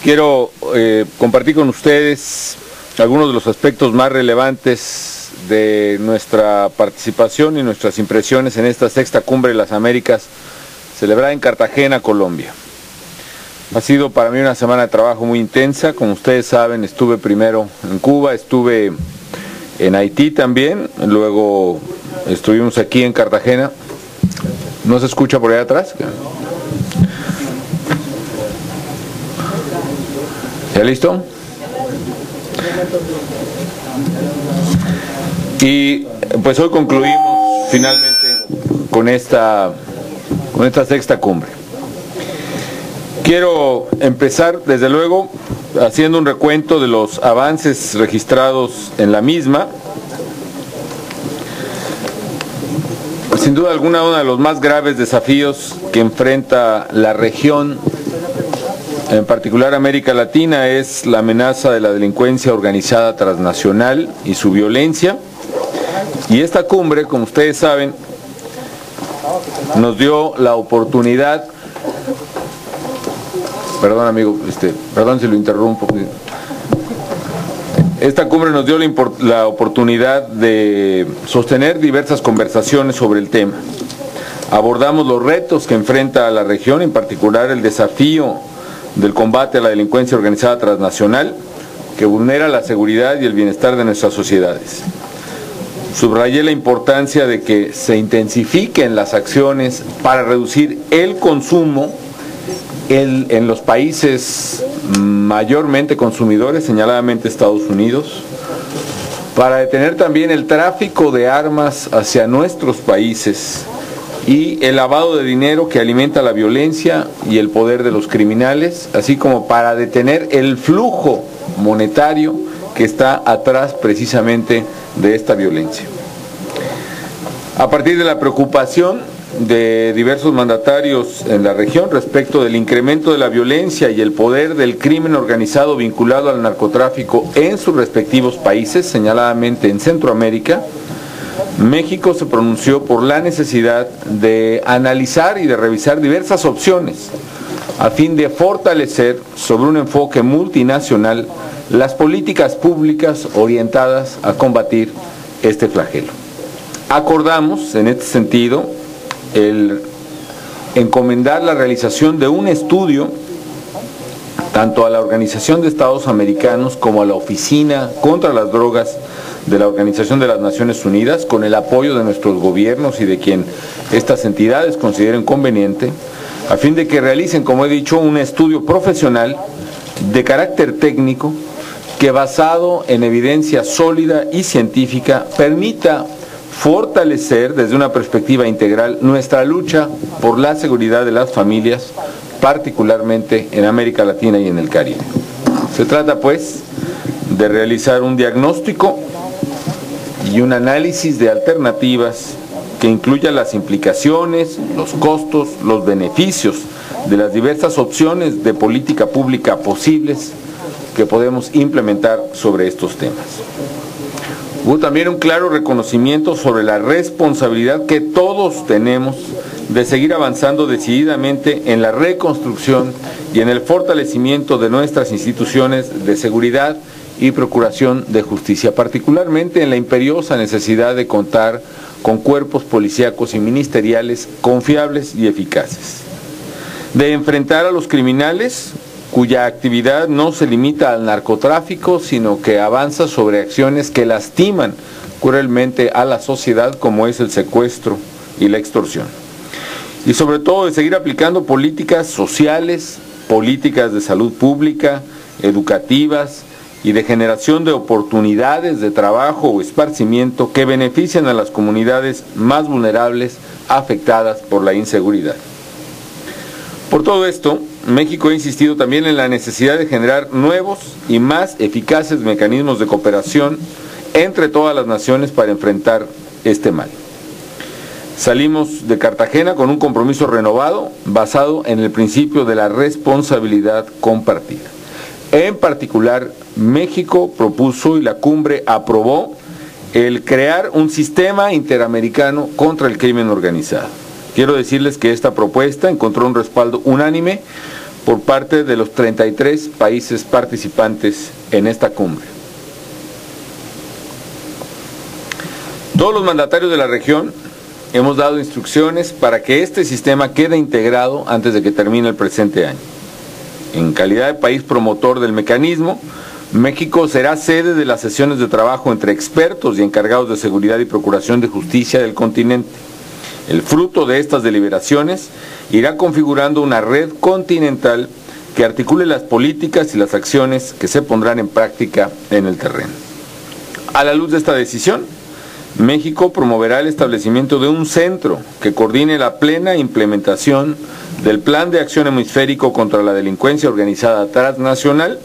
Quiero compartir con ustedes algunos de los aspectos más relevantes de nuestra participación y nuestras impresiones en esta sexta Cumbre de las Américas celebrada en Cartagena, Colombia. Ha sido para mí una semana de trabajo muy intensa. Como ustedes saben, estuve primero en Cuba, estuve en Haití también, luego estuvimos aquí en Cartagena. ¿No se escucha por allá atrás? ¿Ya listo? Y pues hoy concluimos finalmente con esta sexta cumbre. Quiero empezar desde luego haciendo un recuento de los avances registrados en la misma. Sin duda alguna, uno de los más graves desafíos que enfrenta la región, en particular América Latina, es la amenaza de la delincuencia organizada transnacional y su violencia. Y esta cumbre, como ustedes saben, nos dio la oportunidad, perdón amigo, perdón si lo interrumpo. Esta cumbre nos dio la oportunidad de sostener diversas conversaciones sobre el tema. Abordamos los retos que enfrenta la región, en particular el desafío del combate a la delincuencia organizada transnacional, que vulnera la seguridad y el bienestar de nuestras sociedades. Subrayé la importancia de que se intensifiquen las acciones para reducir el consumo en los países mayormente consumidores, señaladamente Estados Unidos, para detener también el tráfico de armas hacia nuestros países y el lavado de dinero que alimenta la violencia y el poder de los criminales, así como para detener el flujo monetario que está atrás precisamente de esta violencia. A partir de la preocupación de diversos mandatarios en la región respecto del incremento de la violencia y el poder del crimen organizado vinculado al narcotráfico en sus respectivos países, señaladamente en Centroamérica, México se pronunció por la necesidad de analizar y de revisar diversas opciones a fin de fortalecer sobre un enfoque multinacional las políticas públicas orientadas a combatir este flagelo. Acordamos, en este sentido, el encomendar la realización de un estudio tanto a la Organización de Estados Americanos como a la Oficina contra las Drogas de la Organización de las Naciones Unidas, con el apoyo de nuestros gobiernos y de quien estas entidades consideren conveniente, a fin de que realicen, como he dicho, un estudio profesional de carácter técnico que, basado en evidencia sólida y científica, permita fortalecer desde una perspectiva integral nuestra lucha por la seguridad de las familias, particularmente en América Latina y en el Caribe. Se trata, pues, de realizar un diagnóstico y un análisis de alternativas que incluya las implicaciones, los costos, los beneficios de las diversas opciones de política pública posibles que podemos implementar sobre estos temas. Hubo también un claro reconocimiento sobre la responsabilidad que todos tenemos de seguir avanzando decididamente en la reconstrucción y en el fortalecimiento de nuestras instituciones de seguridad y procuración de justicia, particularmente en la imperiosa necesidad de contar con cuerpos policíacos y ministeriales confiables y eficaces, de enfrentar a los criminales cuya actividad no se limita al narcotráfico, sino que avanza sobre acciones que lastiman cruelmente a la sociedad, como es el secuestro y la extorsión. Y sobre todo de seguir aplicando políticas sociales, políticas de salud pública, educativas y de generación de oportunidades de trabajo o esparcimiento que benefician a las comunidades más vulnerables afectadas por la inseguridad. Por todo esto, México ha insistido también en la necesidad de generar nuevos y más eficaces mecanismos de cooperación entre todas las naciones para enfrentar este mal. Salimos de Cartagena con un compromiso renovado basado en el principio de la responsabilidad compartida. En particular, México propuso y la cumbre aprobó el crear un sistema interamericano contra el crimen organizado. Quiero decirles que esta propuesta encontró un respaldo unánime por parte de los 33 países participantes en esta cumbre. Todos los mandatarios de la región hemos dado instrucciones para que este sistema quede integrado antes de que termine el presente año. En calidad de país promotor del mecanismo, México será sede de las sesiones de trabajo entre expertos y encargados de seguridad y procuración de justicia del continente. El fruto de estas deliberaciones irá configurando una red continental que articule las políticas y las acciones que se pondrán en práctica en el terreno. A la luz de esta decisión, México promoverá el establecimiento de un centro que coordine la plena implementación del Plan de Acción Hemisférico contra la Delincuencia Organizada Transnacional,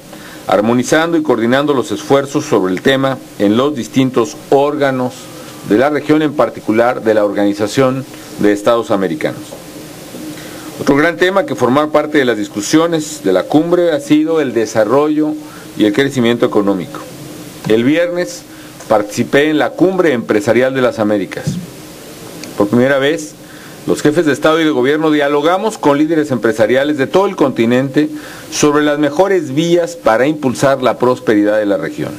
armonizando y coordinando los esfuerzos sobre el tema en los distintos órganos de la región, en particular de la Organización de Estados Americanos. Otro gran tema que formar parte de las discusiones de la cumbre ha sido el desarrollo y el crecimiento económico. El viernes participé en la Cumbre Empresarial de las Américas. Por primera vez, los jefes de Estado y de Gobierno dialogamos con líderes empresariales de todo el continente sobre las mejores vías para impulsar la prosperidad de la región.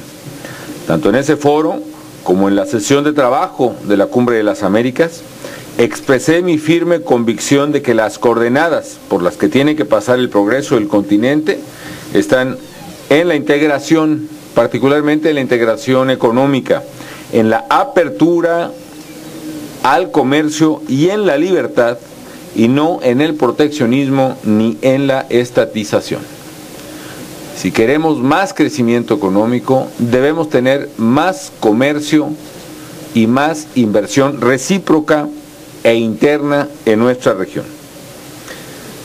Tanto en ese foro como en la sesión de trabajo de la Cumbre de las Américas, expresé mi firme convicción de que las coordenadas por las que tiene que pasar el progreso del continente están en la integración, particularmente en la integración económica, en la apertura al comercio y en la libertad, y no en el proteccionismo ni en la estatización. Si queremos más crecimiento económico, debemos tener más comercio y más inversión recíproca e interna en nuestra región.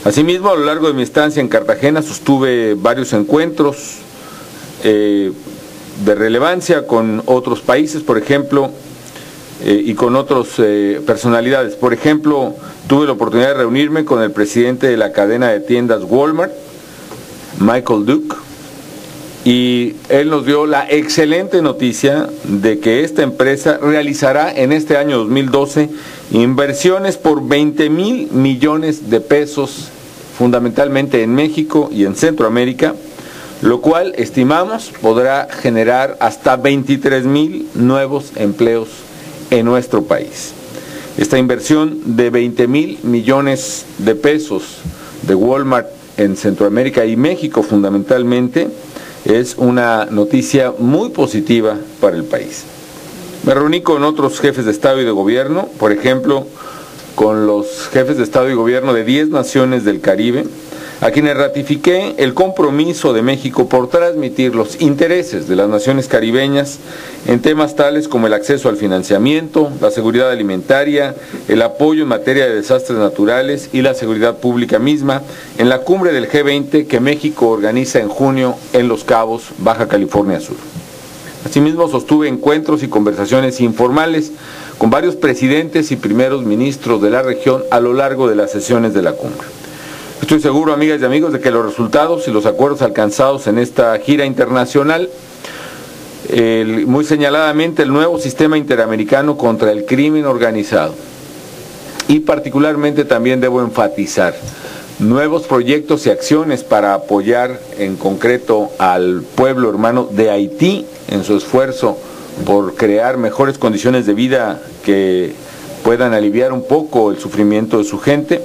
Asimismo, a lo largo de mi estancia en Cartagena sostuve varios encuentros de relevancia con otros países, por ejemplo, y con otras personalidades. Por ejemplo, tuve la oportunidad de reunirme con el presidente de la cadena de tiendas Walmart, Michael Duke, y él nos dio la excelente noticia de que esta empresa realizará en este año 2012 inversiones por 20,000 millones de pesos, fundamentalmente en México y en Centroamérica, lo cual estimamos podrá generar hasta 23,000 nuevos empleos en nuestro país. Esta inversión de 20,000 millones de pesos de Walmart en Centroamérica y México fundamentalmente es una noticia muy positiva para el país. Me reuní con otros jefes de Estado y de Gobierno, por ejemplo, con los jefes de Estado y Gobierno de 10 naciones del Caribe, a quienes ratifiqué el compromiso de México por transmitir los intereses de las naciones caribeñas en temas tales como el acceso al financiamiento, la seguridad alimentaria, el apoyo en materia de desastres naturales y la seguridad pública misma en la cumbre del G20 que México organiza en junio en Los Cabos, Baja California Sur. Asimismo, sostuve encuentros y conversaciones informales con varios presidentes y primeros ministros de la región a lo largo de las sesiones de la cumbre. Estoy seguro, amigas y amigos, de que los resultados y los acuerdos alcanzados en esta gira internacional, muy señaladamente el nuevo sistema interamericano contra el crimen organizado, y particularmente también debo enfatizar nuevos proyectos y acciones para apoyar en concreto al pueblo hermano de Haití en su esfuerzo por crear mejores condiciones de vida que puedan aliviar un poco el sufrimiento de su gente,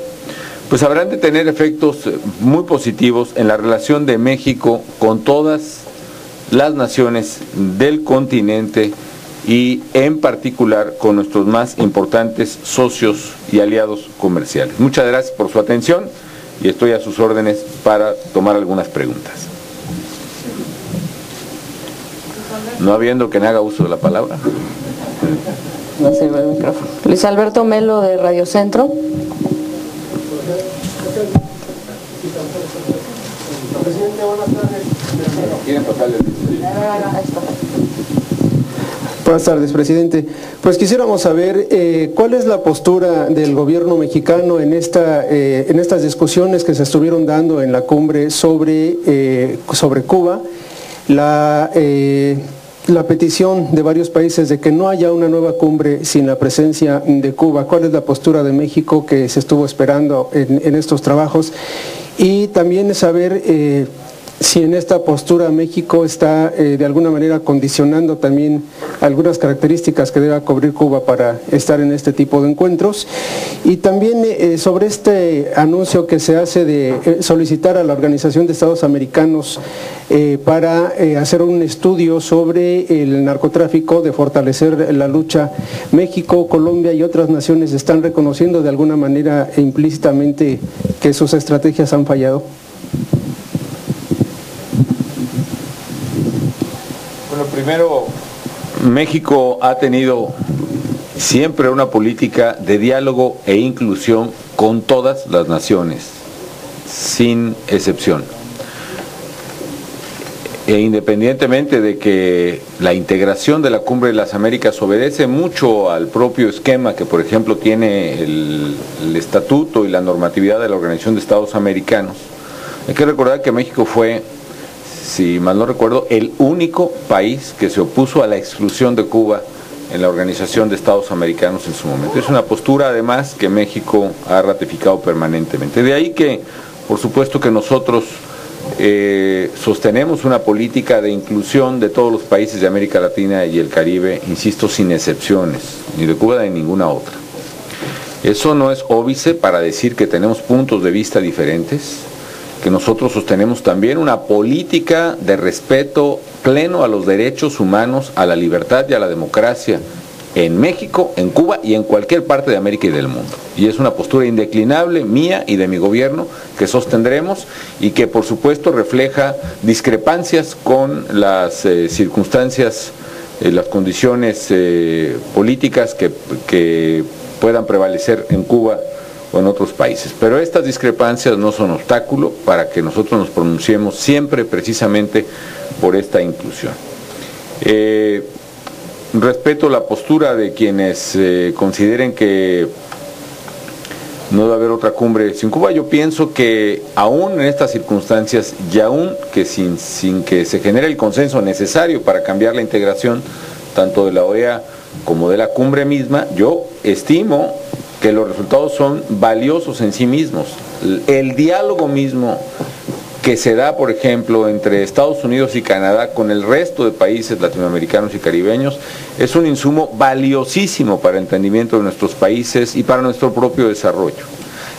pues habrán de tener efectos muy positivos en la relación de México con todas las naciones del continente y en particular con nuestros más importantes socios y aliados comerciales. Muchas gracias por su atención y estoy a sus órdenes para tomar algunas preguntas. No habiendo que me haga uso de la palabra. No sirve el micrófono. Luis Alberto Melo, de Radio Centro. Presidente, buenas tardes. ¿Quieren pasarle? Buenas tardes, presidente. Pues quisiéramos saber cuál es la postura del gobierno mexicano en estas discusiones que se estuvieron dando en la cumbre sobre Cuba, la petición de varios países de que no haya una nueva cumbre sin la presencia de Cuba. ¿Cuál es la postura de México que se estuvo esperando en estos trabajos? y también saber si en esta postura México está de alguna manera condicionando también algunas características que deba cubrir Cuba para estar en este tipo de encuentros, y también sobre este anuncio que se hace de solicitar a la Organización de Estados Americanos para hacer un estudio sobre el narcotráfico, de fortalecer la lucha. México, Colombia y otras naciones están reconociendo de alguna manera implícitamente que sus estrategias han fallado. Bueno, primero, México ha tenido siempre una política de diálogo e inclusión con todas las naciones, sin excepción. E independientemente de que la integración de la Cumbre de las Américas obedece mucho al propio esquema que, por ejemplo, tiene el estatuto y la normatividad de la Organización de Estados Americanos, hay que recordar que México fue, si mal no recuerdo, el único país que se opuso a la exclusión de Cuba en la Organización de Estados Americanos en su momento. Es una postura, además, que México ha ratificado permanentemente. De ahí que, por supuesto, que nosotros sostenemos una política de inclusión de todos los países de América Latina y el Caribe, insisto, sin excepciones, ni de Cuba ni de ninguna otra. Eso no es óbice para decir que tenemos puntos de vista diferentes, que nosotros sostenemos también una política de respeto pleno a los derechos humanos, a la libertad y a la democracia en México, en Cuba y en cualquier parte de América y del mundo. Y es una postura indeclinable mía y de mi gobierno que sostendremos y que por supuesto refleja discrepancias con las circunstancias, las condiciones políticas que puedan prevalecer en Cuba o en otros países. Pero estas discrepancias no son obstáculo para que nosotros nos pronunciemos siempre precisamente por esta inclusión. Respeto la postura de quienes consideren que no debe haber otra cumbre sin Cuba. Yo pienso que aún en estas circunstancias y aún que sin que se genere el consenso necesario para cambiar la integración tanto de la OEA como de la cumbre misma, yo estimo que los resultados son valiosos en sí mismos. El diálogo mismo que se da, por ejemplo, entre Estados Unidos y Canadá con el resto de países latinoamericanos y caribeños, es un insumo valiosísimo para el entendimiento de nuestros países y para nuestro propio desarrollo.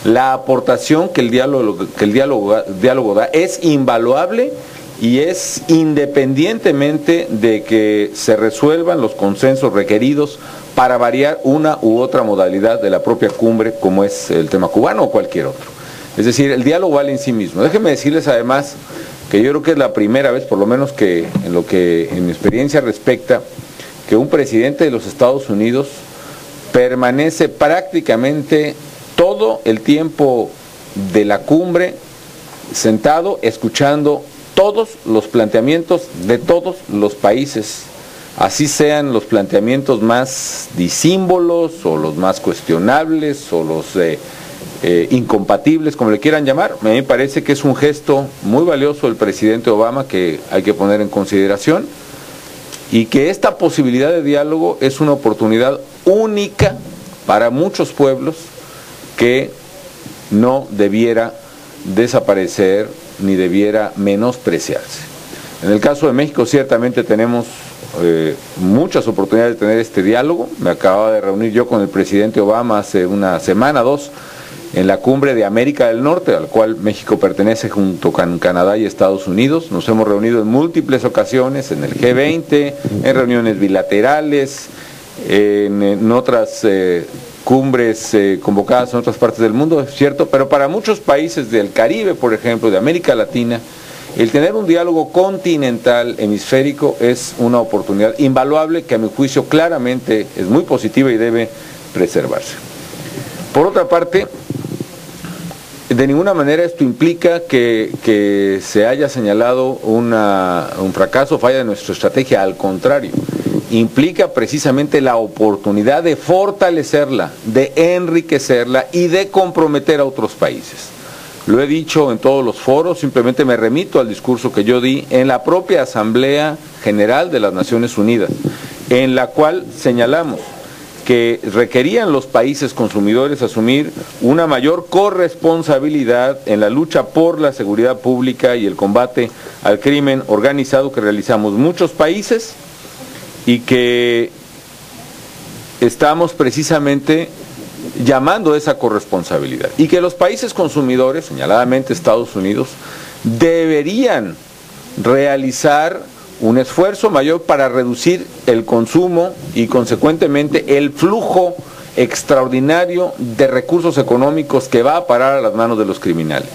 La aportación que el diálogo da es invaluable y es independientemente de que se resuelvan los consensos requeridos para variar una u otra modalidad de la propia cumbre, como es el tema cubano o cualquier otro. Es decir, el diálogo vale en sí mismo. Déjenme decirles además que yo creo que es la primera vez, por lo menos que en lo que en mi experiencia respecta, que un presidente de los Estados Unidos permanece prácticamente todo el tiempo de la cumbre sentado escuchando todos los planteamientos de todos los países, así sean los planteamientos más disímbolos o los más cuestionables o los incompatibles, como le quieran llamar. A mí me parece que es un gesto muy valioso del presidente Obama que hay que poner en consideración, y que esta posibilidad de diálogo es una oportunidad única para muchos pueblos que no debiera desaparecer ni debiera menospreciarse. En el caso de México ciertamente tenemos muchas oportunidades de tener este diálogo. Me acababa de reunir yo con el presidente Obama hace una semana, dos, en la cumbre de América del Norte, al cual México pertenece junto con Canadá y Estados Unidos. Nos hemos reunido en múltiples ocasiones, en el G20, en reuniones bilaterales, en otras cumbres convocadas en otras partes del mundo, es cierto, pero para muchos países del Caribe, por ejemplo, de América Latina, el tener un diálogo continental, hemisférico, es una oportunidad invaluable que a mi juicio claramente es muy positiva y debe preservarse. Por otra parte, de ninguna manera esto implica que se haya señalado un fracaso o falla de nuestra estrategia, al contrario, implica precisamente la oportunidad de fortalecerla, de enriquecerla y de comprometer a otros países. Lo he dicho en todos los foros, simplemente me remito al discurso que yo di en la propia Asamblea General de las Naciones Unidas, en la cual señalamos que requerían los países consumidores asumir una mayor corresponsabilidad en la lucha por la seguridad pública y el combate al crimen organizado que realizamos muchos países y que estamos precisamente llamando a esa corresponsabilidad, y que los países consumidores, señaladamente Estados Unidos, deberían realizar un esfuerzo mayor para reducir el consumo y consecuentemente el flujo extraordinario de recursos económicos que va a parar a las manos de los criminales.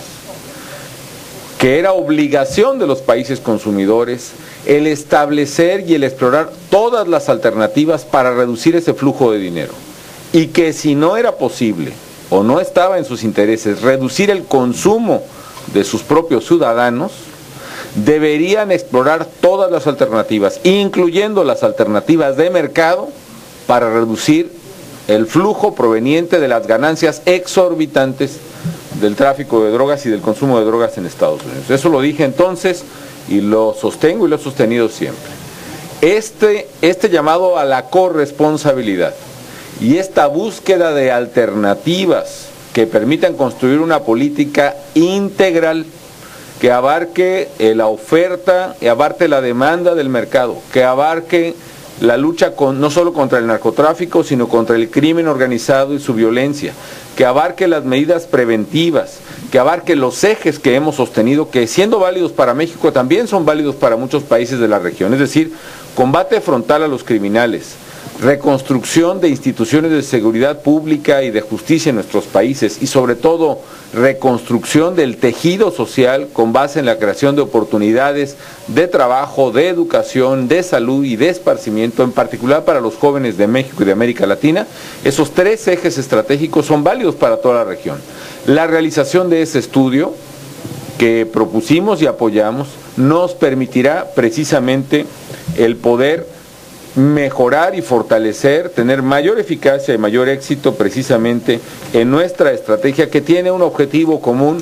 Que era obligación de los países consumidores el establecer y el explorar todas las alternativas para reducir ese flujo de dinero. Y que si no era posible o no estaba en sus intereses reducir el consumo de sus propios ciudadanos, deberían explorar todas las alternativas, incluyendo las alternativas de mercado, para reducir el flujo proveniente de las ganancias exorbitantes del tráfico de drogas y del consumo de drogas en Estados Unidos. Eso lo dije entonces y lo sostengo y lo he sostenido siempre. Este llamado a la corresponsabilidad y esta búsqueda de alternativas que permitan construir una política integral que abarque la oferta y abarque la demanda del mercado, que abarque la lucha no solo contra el narcotráfico, sino contra el crimen organizado y su violencia, que abarque las medidas preventivas, que abarque los ejes que hemos sostenido, que siendo válidos para México también son válidos para muchos países de la región, es decir, combate frontal a los criminales, reconstrucción de instituciones de seguridad pública y de justicia en nuestros países y sobre todo reconstrucción del tejido social con base en la creación de oportunidades de trabajo, de educación, de salud y de esparcimiento, en particular para los jóvenes de México y de América Latina. Esos tres ejes estratégicos son válidos para toda la región. La realización de ese estudio que propusimos y apoyamos nos permitirá precisamente el poder mejorar y fortalecer, tener mayor eficacia y mayor éxito precisamente en nuestra estrategia, que tiene un objetivo común,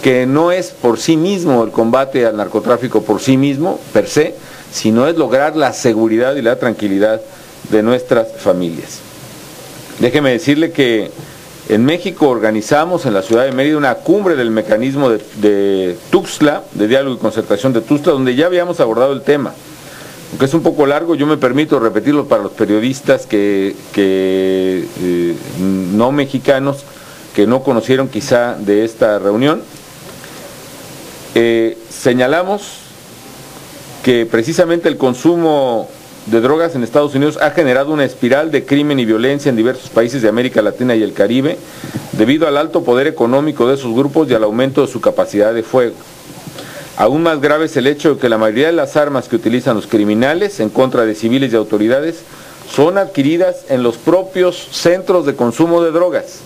que no es por sí mismo el combate al narcotráfico por sí mismo, per se, sino es lograr la seguridad y la tranquilidad de nuestras familias. Déjeme decirle que en México organizamos en la ciudad de Mérida una cumbre del mecanismo de Tuxtla, de diálogo y concertación de Tuxtla, donde ya habíamos abordado el tema. Aunque es un poco largo, yo me permito repetirlo para los periodistas no mexicanos que no conocieron quizá de esta reunión. Señalamos que precisamente el consumo de drogas en Estados Unidos ha generado una espiral de crimen y violencia en diversos países de América Latina y el Caribe, debido al alto poder económico de esos grupos y al aumento de su capacidad de fuego. Aún más grave es el hecho de que la mayoría de las armas que utilizan los criminales en contra de civiles y autoridades son adquiridas en los propios centros de consumo de drogas,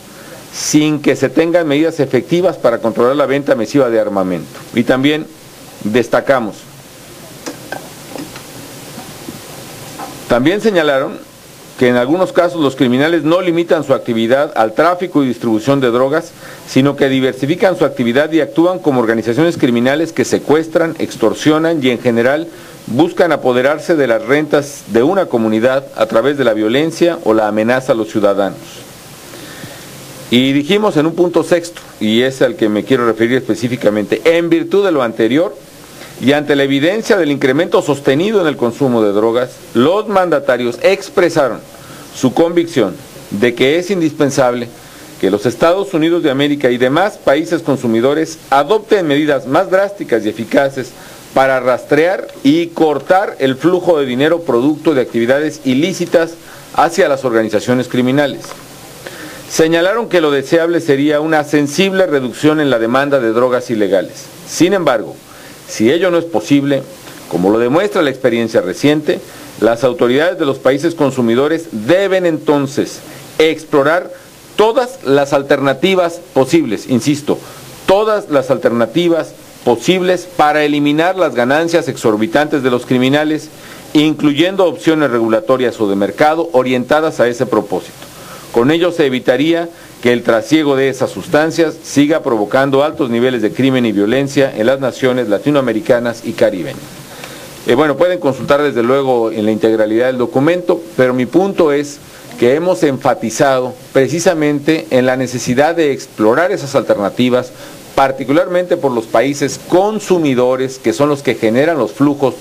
sin que se tengan medidas efectivas para controlar la venta masiva de armamento. Y también también señalaron que en algunos casos los criminales no limitan su actividad al tráfico y distribución de drogas, sino que diversifican su actividad y actúan como organizaciones criminales que secuestran, extorsionan y en general buscan apoderarse de las rentas de una comunidad a través de la violencia o la amenaza a los ciudadanos. Y dijimos en un punto sexto, y es al que me quiero referir específicamente, en virtud de lo anterior, y ante la evidencia del incremento sostenido en el consumo de drogas, los mandatarios expresaron su convicción de que es indispensable que los Estados Unidos de América y demás países consumidores adopten medidas más drásticas y eficaces para rastrear y cortar el flujo de dinero producto de actividades ilícitas hacia las organizaciones criminales. Señalaron que lo deseable sería una sensible reducción en la demanda de drogas ilegales. Sin embargo, si ello no es posible, como lo demuestra la experiencia reciente, las autoridades de los países consumidores deben entonces explorar todas las alternativas posibles, insisto, todas las alternativas posibles para eliminar las ganancias exorbitantes de los criminales, incluyendo opciones regulatorias o de mercado orientadas a ese propósito. Con ello se evitaría que el trasiego de esas sustancias siga provocando altos niveles de crimen y violencia en las naciones latinoamericanas y caribeñas. Pueden consultar desde luego en la integralidad del documento, pero mi punto es que hemos enfatizado precisamente en la necesidad de explorar esas alternativas, particularmente por los países consumidores, que son los que generan los flujos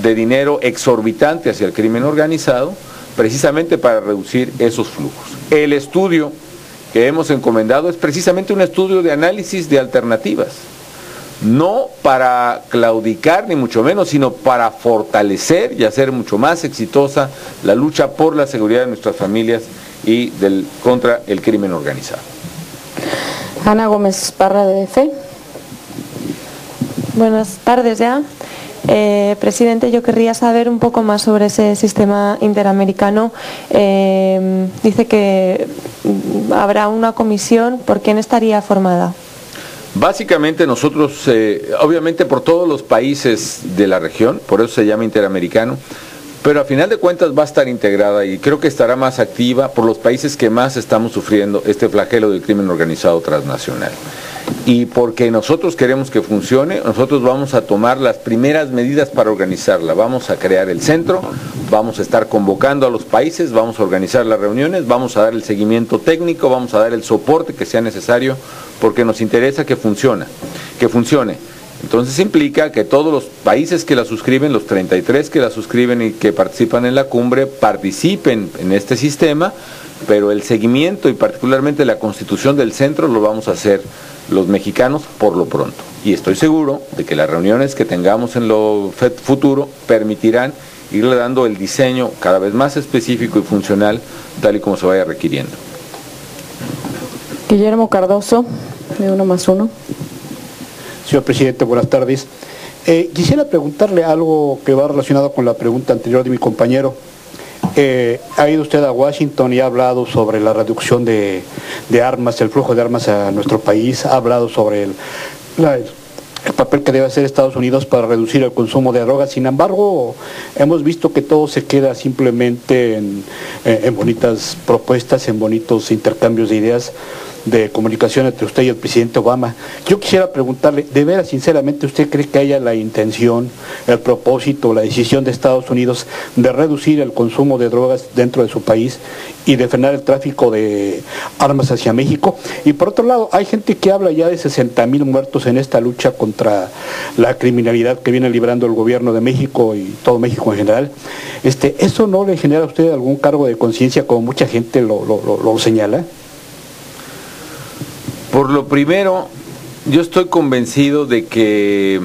de dinero exorbitante hacia el crimen organizado, precisamente para reducir esos flujos. El estudio que hemos encomendado es precisamente un estudio de análisis de alternativas, no para claudicar ni mucho menos, sino para fortalecer y hacer mucho más exitosa la lucha por la seguridad de nuestras familias y contra el crimen organizado. Ana Gómez Parra, de FE. Buenas tardes ya. Presidente, yo querría saber un poco más sobre ese sistema interamericano. Dice que habrá una comisión. ¿Por quién estaría formada? Básicamente nosotros, obviamente por todos los países de la región, por eso se llama interamericano, pero a final de cuentas va a estar integrada y creo que estará más activa por los países que más estamos sufriendo este flagelo del crimen organizado transnacional. Y porque nosotros queremos que funcione, nosotros vamos a tomar las primeras medidas para organizarla. Vamos a crear el centro, vamos a estar convocando a los países, vamos a organizar las reuniones, vamos a dar el seguimiento técnico, vamos a dar el soporte que sea necesario, porque nos interesa que funcione. Entonces implica que todos los países que la suscriben, los 33 que la suscriben y que participan en la cumbre, participen en este sistema, pero el seguimiento y particularmente la constitución del centro lo vamos a hacer los mexicanos por lo pronto. Y estoy seguro de que las reuniones que tengamos en lo futuro permitirán irle dando el diseño cada vez más específico y funcional, tal y como se vaya requiriendo. Guillermo Cardoso, de 1+1. Señor presidente, buenas tardes. Quisiera preguntarle algo que va relacionado con la pregunta anterior de mi compañero. Ha ido usted a Washington y ha hablado sobre la reducción de armas, el flujo de armas a nuestro país, ha hablado sobre el papel que debe hacer Estados Unidos para reducir el consumo de drogas. Sin embargo, hemos visto que todo se queda simplemente en bonitas propuestas, en bonitos intercambios de ideas, de comunicación entre usted y el presidente Obama. Yo quisiera preguntarle, ¿de veras, sinceramente, usted cree que haya la intención, el propósito, la decisión de Estados Unidos de reducir el consumo de drogas dentro de su país y de frenar el tráfico de armas hacia México? Y por otro lado, hay gente que habla ya de 60,000 muertos en esta lucha contra la criminalidad que viene librando el gobierno de México y todo México en general. ¿Eso no le genera a usted algún cargo de conciencia, como mucha gente lo señala? Por lo primero, yo estoy convencido de que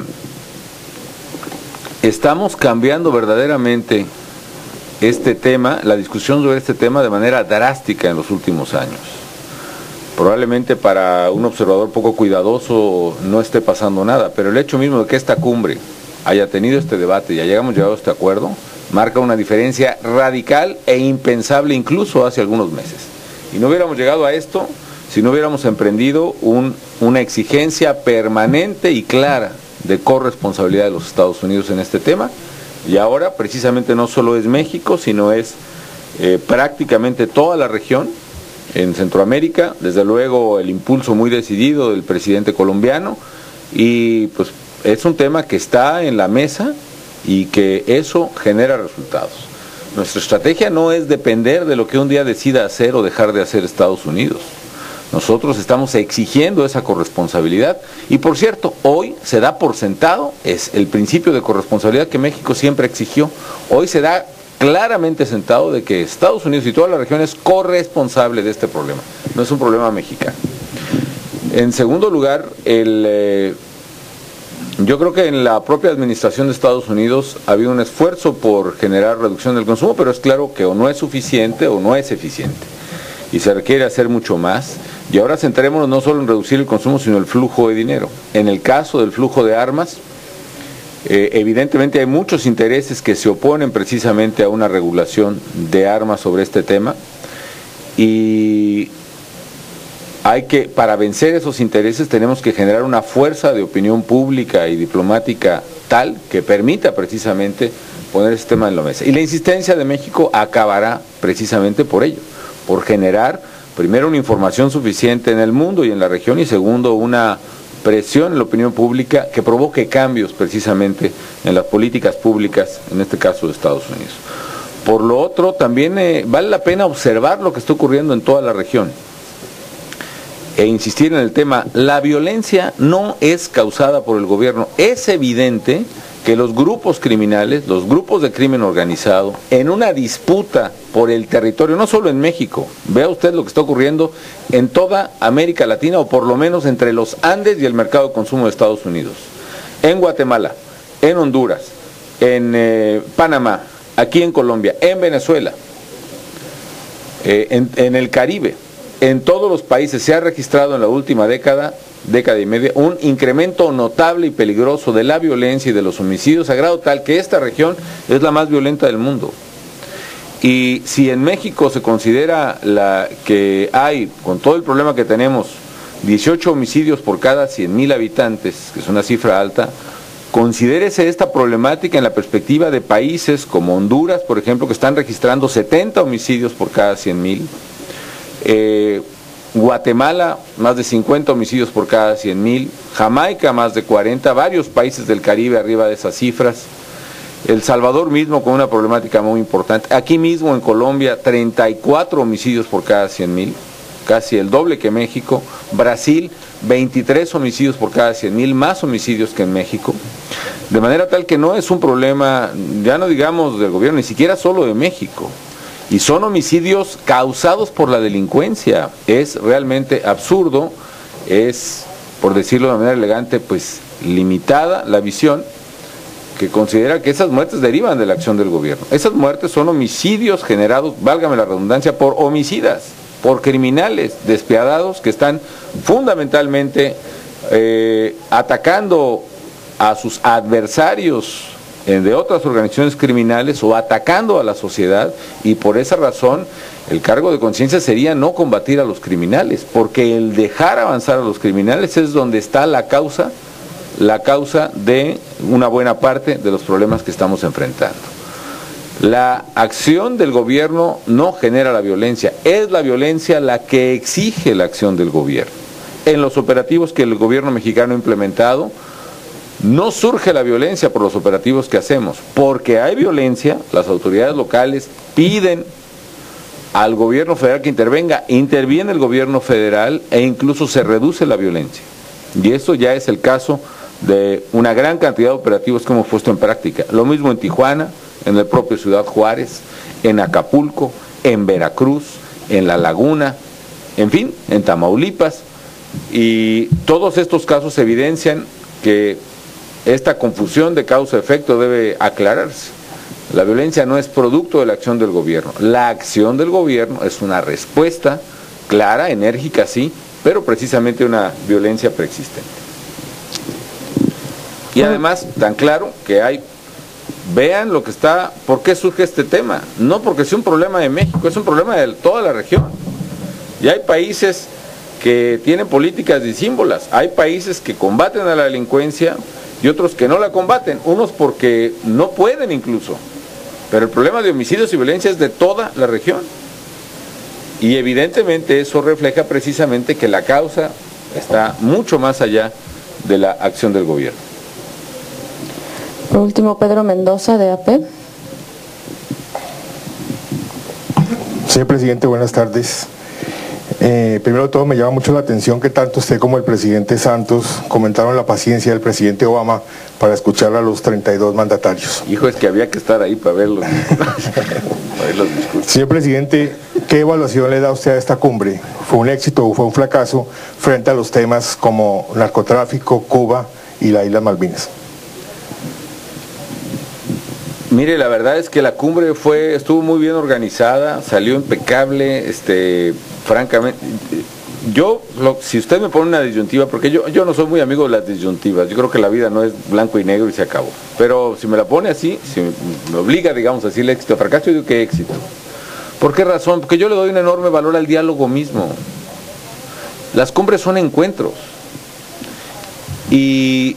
estamos cambiando verdaderamente este tema, la discusión sobre este tema de manera drástica en los últimos años. Probablemente para un observador poco cuidadoso no esté pasando nada, pero el hecho mismo de que esta cumbre haya tenido este debate y hayamos llegado a este acuerdo, marca una diferencia radical e impensable incluso hace algunos meses. Y no hubiéramos llegado a esto si no hubiéramos emprendido una exigencia permanente y clara de corresponsabilidad de los Estados Unidos en este tema. Y ahora precisamente no solo es México, sino es prácticamente toda la región en Centroamérica, desde luego el impulso muy decidido del presidente colombiano, y pues es un tema que está en la mesa y que eso genera resultados. Nuestra estrategia no es depender de lo que un día decida hacer o dejar de hacer Estados Unidos. Nosotros estamos exigiendo esa corresponsabilidad y, por cierto, hoy se da por sentado, es el principio de corresponsabilidad que México siempre exigió, hoy se da claramente sentado de que Estados Unidos y toda la región es corresponsable de este problema, no es un problema mexicano. En segundo lugar, yo creo que en la propia administración de Estados Unidos ha habido un esfuerzo por generar reducción del consumo, pero es claro que o no es suficiente o no es eficiente y se requiere hacer mucho más. Y ahora centrémonos no solo en reducir el consumo, sino el flujo de dinero. En el caso del flujo de armas, evidentemente hay muchos intereses que se oponen precisamente a una regulación de armas sobre este tema, y para vencer esos intereses tenemos que generar una fuerza de opinión pública y diplomática tal que permita precisamente poner este tema en la mesa. Y la insistencia de México acabará precisamente por ello, por generar primero una información suficiente en el mundo y en la región, y segundo una presión en la opinión pública que provoque cambios precisamente en las políticas públicas, en este caso de Estados Unidos. Por lo otro, también vale la pena observar lo que está ocurriendo en toda la región e insistir en el tema. La violencia no es causada por el gobierno. Es evidente que los grupos criminales, los grupos de crimen organizado, en una disputa por el territorio, no solo en México, vea usted lo que está ocurriendo en toda América Latina, o por lo menos entre los Andes y el mercado de consumo de Estados Unidos, en Guatemala, en Honduras, en Panamá, aquí en Colombia, en Venezuela, en el Caribe, en todos los países se ha registrado en la última década y media, un incremento notable y peligroso de la violencia y de los homicidios, a grado tal que esta región es la más violenta del mundo. Y si en México se considera que hay, con todo el problema que tenemos, 18 homicidios por cada 100,000 habitantes, que es una cifra alta, considérese esta problemática en la perspectiva de países como Honduras, por ejemplo, que están registrando 70 homicidios por cada 100,000, Guatemala, más de 50 homicidios por cada 100,000, Jamaica, más de 40, varios países del Caribe arriba de esas cifras, El Salvador mismo con una problemática muy importante, aquí mismo en Colombia, 34 homicidios por cada 100,000, casi el doble que México, Brasil, 23 homicidios por cada 100,000, más homicidios que en México, de manera tal que no es un problema, ya no digamos del gobierno, ni siquiera solo de México. Y son homicidios causados por la delincuencia. Es realmente absurdo, es, por decirlo de manera elegante, pues limitada la visión que considera que esas muertes derivan de la acción del gobierno. Esas muertes son homicidios generados, válgame la redundancia, por homicidas, por criminales despiadados que están fundamentalmente atacando a sus adversarios de otras organizaciones criminales o atacando a la sociedad, y por esa razón el cargo de conciencia sería no combatir a los criminales, porque el dejar avanzar a los criminales es donde está la causa de una buena parte de los problemas que estamos enfrentando. La acción del gobierno no genera la violencia, es la violencia la que exige la acción del gobierno. En los operativos que el gobierno mexicano ha implementado, no surge la violencia por los operativos que hacemos, porque hay violencia, las autoridades locales piden al gobierno federal que intervenga, interviene el gobierno federal e incluso se reduce la violencia. Y eso ya es el caso de una gran cantidad de operativos que hemos puesto en práctica. Lo mismo en Tijuana, en el propio Ciudad Juárez, en Acapulco, en Veracruz, en La Laguna, en fin, en Tamaulipas, y todos estos casos evidencian que esta confusión de causa-efecto debe aclararse. La violencia no es producto de la acción del gobierno. La acción del gobierno es una respuesta clara, enérgica, sí, pero precisamente una violencia preexistente. Y además, tan claro que hay, vean lo que está, ¿por qué surge este tema? No porque sea un problema de México, es un problema de toda la región. Y hay países que tienen políticas disímbolas, hay países que combaten a la delincuencia y otros que no la combaten, unos porque no pueden incluso, pero el problema de homicidios y violencia es de toda la región, y evidentemente eso refleja precisamente que la causa está mucho más allá de la acción del gobierno. Por último, Pedro Mendoza, de AP. Señor presidente, buenas tardes. Primero de todo, me llama mucho la atención que tanto usted como el presidente Santos comentaron la paciencia del presidente Obama para escuchar a los 32 mandatarios. Hijo, es que había que estar ahí para verlos. Para ver los discursos. Señor presidente, ¿qué evaluación le da usted a esta cumbre? ¿Fue un éxito o fue un fracaso frente a los temas como narcotráfico, Cuba y las Islas Malvinas? Mire, la verdad es que la cumbre estuvo muy bien organizada, salió impecable, francamente, si usted me pone una disyuntiva, porque yo no soy muy amigo de las disyuntivas, yo creo que la vida no es blanco y negro y se acabó, pero si me la pone así, si me obliga, digamos, a decirle éxito o fracaso, yo digo que éxito. ¿Por qué razón? Porque yo le doy un enorme valor al diálogo mismo. Las cumbres son encuentros, y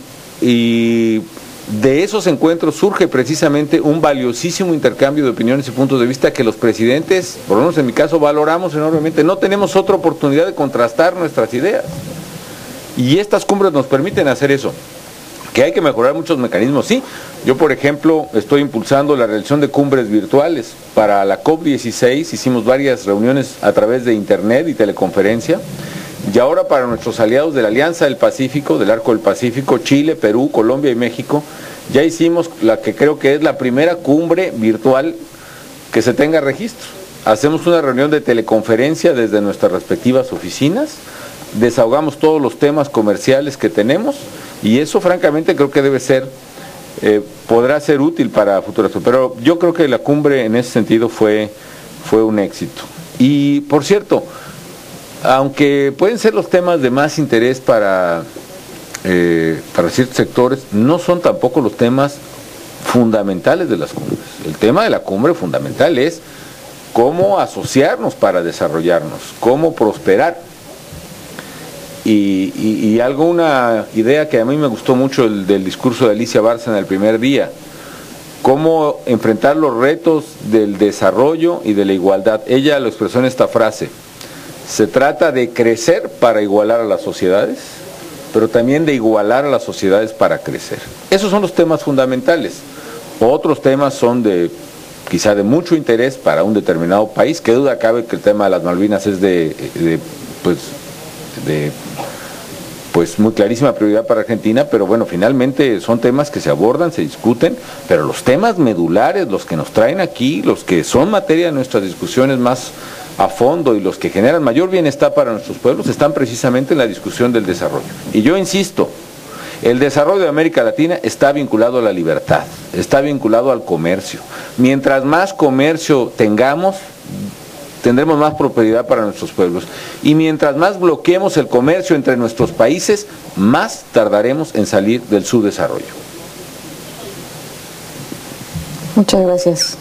de esos encuentros surge precisamente un valiosísimo intercambio de opiniones y puntos de vista que los presidentes, por lo menos en mi caso, valoramos enormemente. No tenemos otra oportunidad de contrastar nuestras ideas. Y estas cumbres nos permiten hacer eso. Que hay que mejorar muchos mecanismos, sí. Yo, por ejemplo, estoy impulsando la realización de cumbres virtuales. Para la COP16 hicimos varias reuniones a través de internet y teleconferencia. Y ahora para nuestros aliados de la Alianza del Pacífico, del Arco del Pacífico, Chile, Perú, Colombia y México, ya hicimos la que creo que es la primera cumbre virtual que se tenga registro. Hacemos una reunión de teleconferencia desde nuestras respectivas oficinas, desahogamos todos los temas comerciales que tenemos y eso francamente creo que debe ser, podrá ser útil para futuras. Pero yo creo que la cumbre en ese sentido fue un éxito. Y por cierto, aunque pueden ser los temas de más interés para ciertos sectores, no son tampoco los temas fundamentales de las cumbres. El tema de la cumbre fundamental es cómo asociarnos para desarrollarnos, cómo prosperar. Y una idea que a mí me gustó mucho del discurso de Alicia Bárcena el primer día, cómo enfrentar los retos del desarrollo y de la igualdad. Ella lo expresó en esta frase: se trata de crecer para igualar a las sociedades, pero también de igualar a las sociedades para crecer. Esos son los temas fundamentales. Otros temas son quizá de mucho interés para un determinado país. Qué duda cabe que el tema de las Malvinas es de muy clarísima prioridad para Argentina, pero bueno, finalmente son temas que se abordan, se discuten, pero los temas medulares, los que nos traen aquí, los que son materia de nuestras discusiones más a fondo y los que generan mayor bienestar para nuestros pueblos, están precisamente en la discusión del desarrollo. Y yo insisto, el desarrollo de América Latina está vinculado a la libertad, está vinculado al comercio. Mientras más comercio tengamos, tendremos más prosperidad para nuestros pueblos. Y mientras más bloqueemos el comercio entre nuestros países, más tardaremos en salir del subdesarrollo. Muchas gracias.